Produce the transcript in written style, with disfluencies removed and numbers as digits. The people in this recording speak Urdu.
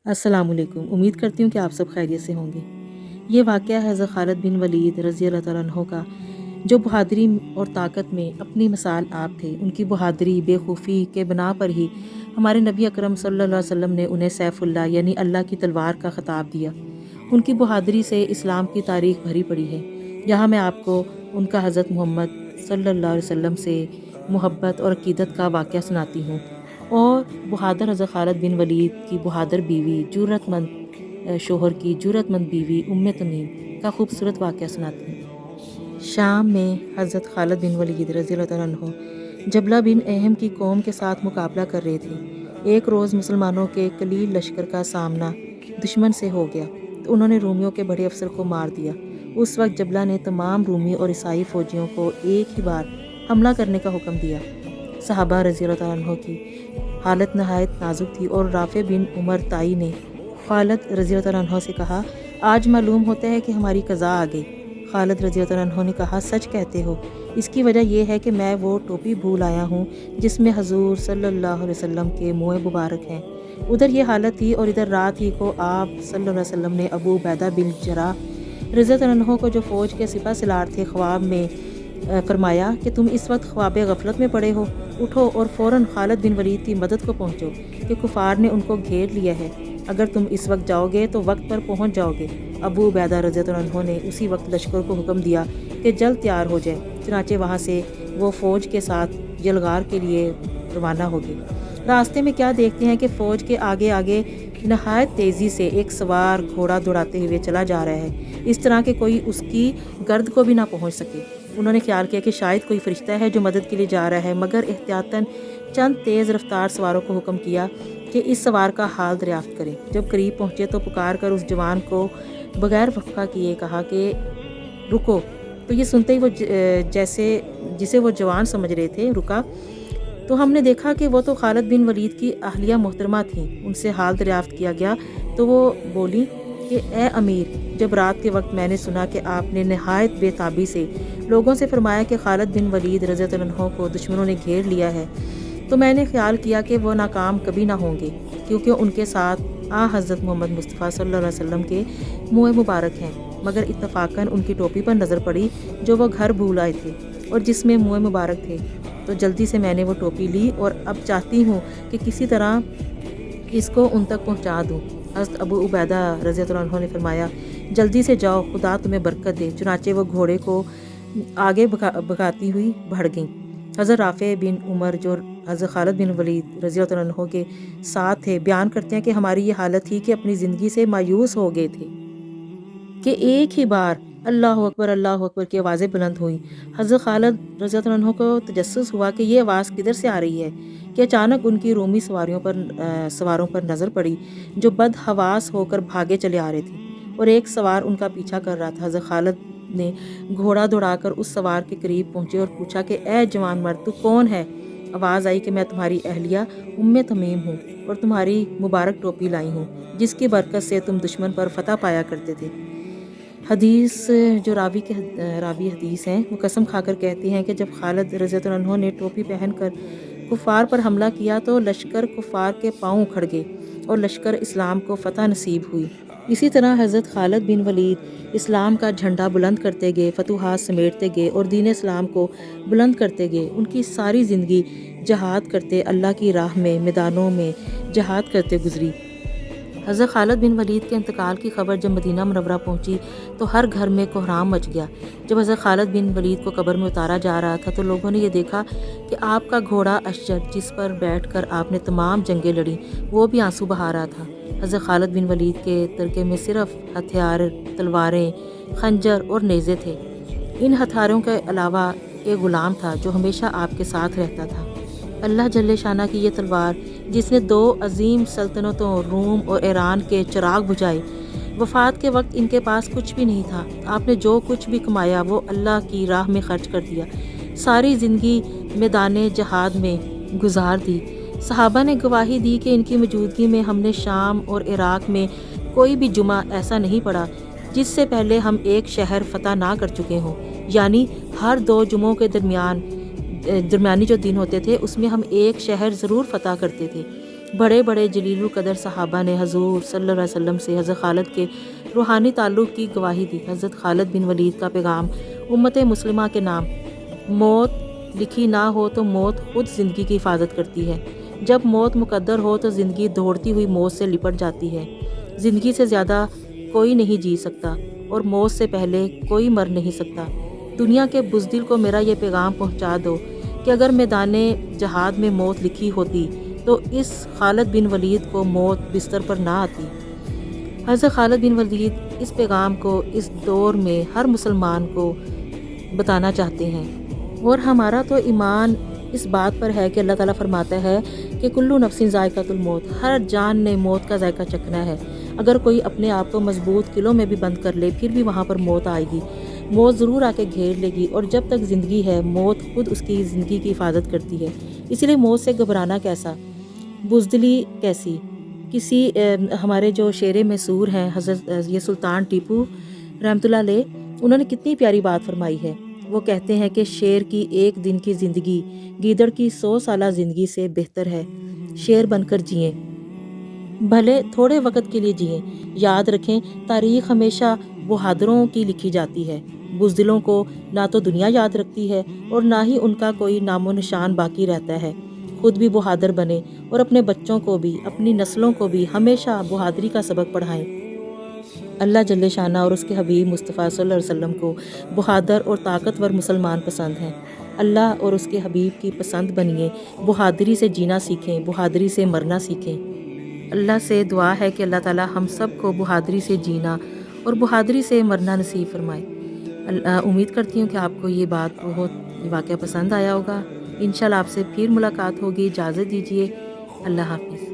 السلام علیکم۔ امید کرتی ہوں کہ آپ سب خیریت سے ہوں گے۔ یہ واقعہ ہے حضرت خالد بن ولید رضی اللہ تعالیٰ عنہ کا، جو بہادری اور طاقت میں اپنی مثال آپ تھے۔ ان کی بہادری بے خوفی کے بنا پر ہی ہمارے نبی اکرم صلی اللہ علیہ وسلم نے انہیں سیف اللہ یعنی اللہ کی تلوار کا خطاب دیا۔ ان کی بہادری سے اسلام کی تاریخ بھری پڑی ہے۔ یہاں میں آپ کو ان کا حضرت محمد صلی اللہ علیہ وسلم سے محبت اور عقیدت کا واقعہ سناتی ہوں، اور بہادر حضرت خالد بن ولید کی بہادر بیوی، جرأت مند شوہر کی جرأت مند بیوی تمیم کا خوبصورت واقعہ سناتی ہوں۔ شام میں حضرت خالد بن ولید رضی اللہ تعالیٰ عنہ جبلہ بن اہم کی قوم کے ساتھ مقابلہ کر رہے تھے۔ ایک روز مسلمانوں کے قلیل لشکر کا سامنا دشمن سے ہو گیا تو انہوں نے رومیوں کے بڑے افسر کو مار دیا۔ اس وقت جبلہ نے تمام رومی اور عیسائی فوجیوں کو ایک ہی بار حملہ کرنے کا حکم دیا۔ صحابہ رضی اللہ تعالیٰ عنہ کی حالت نہایت نازک تھی، اور رافع بن عمر طائی نے خالد رضی اللہ تعالیٰ عنہ سے کہا، آج معلوم ہوتا ہے کہ ہماری قضا آ گئی۔ خالد رضی اللہ تعالیٰ عنہ نے کہا، سچ کہتے ہو، اس کی وجہ یہ ہے کہ میں وہ ٹوپی بھول آیا ہوں جس میں حضور صلی اللہ علیہ وسلم کے منہ مبارک ہیں۔ ادھر یہ حالت تھی اور ادھر رات ہی کو آپ صلی اللہ علیہ وسلم نے ابو عبیدہ بن جراح رضی اللہ عنہ کو، جو فوج کے سپہ سالار تھے، خواب میں فرمایا کہ تم اس وقت خواب غفلت میں پڑے ہو، اٹھو اور فوراً خالد بن ولید کی مدد کو پہنچو کہ کفار نے ان کو گھیر لیا ہے۔ اگر تم اس وقت جاؤ گے تو وقت پر پہنچ جاؤ گے۔ ابو عبیدہ رضی اللہ عنہ نے اسی وقت لشکر کو حکم دیا کہ جلد تیار ہو جائے۔ چنانچہ وہاں سے وہ فوج کے ساتھ یلغار کے لیے روانہ ہو گئے۔ راستے میں کیا دیکھتے ہیں کہ فوج کے آگے آگے نہایت تیزی سے ایک سوار گھوڑا دوڑاتے ہوئے چلا جا رہا ہے، اس طرح کہ کوئی اس کی گرد کو بھی نہ پہنچ سکے۔ انہوں نے خیال کیا کہ شاید کوئی فرشتہ ہے جو مدد کے لیے جا رہا ہے، مگر احتیاطاً چند تیز رفتار سواروں کو حکم کیا کہ اس سوار کا حال دریافت کریں۔ جب قریب پہنچے تو پکار کر اس جوان کو بغیر وقفہ کیے کہا کہ رکو، تو یہ سنتے ہی وہ جسے وہ جوان سمجھ رہے تھے رکا، تو ہم نے دیکھا کہ وہ تو خالد بن ولید کی اہلیہ محترمہ تھیں۔ ان سے حال دریافت کیا گیا تو وہ بولی کہ اے امیر، جب رات کے وقت میں نے سنا کہ آپ نے نہایت بے تابی سے لوگوں سے فرمایا کہ خالد بن ولید رضی اللہ عنہ کو دشمنوں نے گھیر لیا ہے، تو میں نے خیال کیا کہ وہ ناکام کبھی نہ ہوں گے، کیونکہ ان کے ساتھ حضرت محمد مصطفیٰ صلی اللہ علیہ وسلم کے منہ مبارک ہیں۔ مگر اتفاقاً ان کی ٹوپی پر نظر پڑی جو وہ گھر بھول آئے تھے اور جس میں منہ مبارک تھے، تو جلدی سے میں نے وہ ٹوپی لی اور اب چاہتی ہوں کہ کسی طرح اس کو ان تک پہنچا دوں۔ حضرت ابو عبیدہ رضی اللہ عنہ نے فرمایا، جلدی سے جاؤ، خدا تمہیں برکت دے۔ چنانچہ وہ گھوڑے کو آگے بھگاتی ہوئی بڑھ گئیں۔ حضرت رافع بن عمر، جو حضرت خالد بن ولید رضی اللہ عنہ کے ساتھ تھے، بیان کرتے ہیں کہ ہماری یہ حالت تھی کہ اپنی زندگی سے مایوس ہو گئے تھے کہ ایک ہی بار اللہ اکبر کی آوازیں بلند ہوئیں۔ حضرت خالد رضی اللہ عنہ کو تجسس ہوا کہ یہ آواز کدھر سے آ رہی ہے، کہ اچانک ان کی رومی سواروں پر نظر پڑی جو بدحواس ہو کر بھاگے چلے آ رہے تھے، اور ایک سوار ان کا پیچھا کر رہا تھا۔ حضرت خالد نے گھوڑا دوڑا کر اس سوار کے قریب پہنچے اور پوچھا کہ اے جوان مرد، تو کون ہے؟ آواز آئی کہ میں تمہاری اہلیہ تمیم ہوں اور تمہاری مبارک ٹوپی لائی ہوں جس کی برکت سے تم دشمن پر فتح پایا کرتے تھے۔ حدیث جو راوی حدیث ہیں، وہ قسم کھا کر کہتی ہیں کہ جب خالد رضی اللہ عنہ نے ٹوپی پہن کر کفار پر حملہ کیا تو لشکر کفار کے پاؤں اکھڑ گئے اور لشکر اسلام کو فتح نصیب ہوئی۔ اسی طرح حضرت خالد بن ولید اسلام کا جھنڈا بلند کرتے گئے، فتوحات سمیٹتے گئے اور دین اسلام کو بلند کرتے گئے۔ ان کی ساری زندگی جہاد کرتے، اللہ کی راہ میں میدانوں میں جہاد کرتے گزری۔ حضرت خالد بن ولید کے انتقال کی خبر جب مدینہ منورہ پہنچی تو ہر گھر میں کوہرام مچ گیا۔ جب حضرت خالد بن ولید کو قبر میں اتارا جا رہا تھا تو لوگوں نے یہ دیکھا کہ آپ کا گھوڑا اشجر، جس پر بیٹھ کر آپ نے تمام جنگیں لڑیں، وہ بھی آنسو بہا رہا تھا۔ حضرت خالد بن ولید کے ترکے میں صرف ہتھیار، تلواریں، خنجر اور نیزے تھے۔ ان ہتھیاروں کے علاوہ ایک غلام تھا جو ہمیشہ آپ کے ساتھ رہتا تھا۔ اللہ جل شانہ کی یہ تلوار، جس نے دو عظیم سلطنتوں روم اور ایران کے چراغ بجھائے، وفات کے وقت ان کے پاس کچھ بھی نہیں تھا۔ آپ نے جو کچھ بھی کمایا وہ اللہ کی راہ میں خرچ کر دیا، ساری زندگی میدان جہاد میں گزار دی۔ صحابہ نے گواہی دی کہ ان کی موجودگی میں ہم نے شام اور عراق میں کوئی بھی جمعہ ایسا نہیں پڑھا جس سے پہلے ہم ایک شہر فتح نہ کر چکے ہوں، یعنی ہر دو جمعوں کے درمیانی جو دن ہوتے تھے اس میں ہم ایک شہر ضرور فتح کرتے تھے۔ بڑے بڑے جلیل القدر صحابہ نے حضور صلی اللہ علیہ وسلم سے حضرت خالد کے روحانی تعلق کی گواہی دی۔ حضرت خالد بن ولید کا پیغام امت مسلمہ کے نام: موت لکھی نہ ہو تو موت خود زندگی کی حفاظت کرتی ہے۔ جب موت مقدر ہو تو زندگی دوڑتی ہوئی موت سے لپٹ جاتی ہے۔ زندگی سے زیادہ کوئی نہیں جی سکتا اور موت سے پہلے کوئی مر نہیں سکتا۔ دنیا کے بزدل کو میرا یہ پیغام پہنچا دو کہ اگر میدان جہاد میں موت لکھی ہوتی تو اس خالد بن ولید کو موت بستر پر نہ آتی۔ حضرت خالد بن ولید اس پیغام کو اس دور میں ہر مسلمان کو بتانا چاہتے ہیں، اور ہمارا تو ایمان اس بات پر ہے کہ اللہ تعالیٰ فرماتا ہے کہ کلو نفس ذائقۃ الموت، ہر جان نے موت کا ذائقہ چکھنا ہے۔ اگر کوئی اپنے آپ کو مضبوط قلعوں میں بھی بند کر لے پھر بھی وہاں پر موت آئے گی، موت ضرور آ کے گھیر لے گی، اور جب تک زندگی ہے موت خود اس کی زندگی کی حفاظت کرتی ہے۔ اسی لیے موت سے گھبرانا کیسا، بزدلی کیسی؟ ہمارے جو شیر مسور ہیں حضرت یہ سلطان ٹیپو رحمۃ اللہ علیہ، انہوں نے کتنی پیاری بات فرمائی ہے۔ وہ کہتے ہیں کہ شیر کی ایک دن کی زندگی گیدڑ کی 100 سالہ زندگی سے بہتر ہے۔ شیر بن کر جئیں، بھلے تھوڑے وقت کے لیے جئیں۔ یاد رکھیں، تاریخ ہمیشہ بہادروں کی لکھی جاتی ہے۔ بزدلوں کو نہ تو دنیا یاد رکھتی ہے اور نہ ہی ان کا کوئی نام و نشان باقی رہتا ہے۔ خود بھی بہادر بنیں اور اپنے بچوں کو بھی، اپنی نسلوں کو بھی ہمیشہ بہادری کا سبق پڑھائیں۔ اللہ جل شانہ اور اس کے حبیب مصطفیٰ صلی اللہ علیہ وسلم کو بہادر اور طاقتور مسلمان پسند ہیں۔ اللہ اور اس کے حبیب کی پسند بنیے، بہادری سے جینا سیکھیں، بہادری سے مرنا سیکھیں۔ اللہ سے دعا ہے کہ اللہ تعالیٰ ہم سب کو بہادری سے جینا اور بہادری سے مرنا نصیب فرمائے۔ امید کرتی ہوں کہ آپ کو یہ بات بہت واقعہ پسند آیا ہوگا۔ انشاءاللہ آپ سے پھر ملاقات ہوگی۔ اجازت دیجیے، اللہ حافظ۔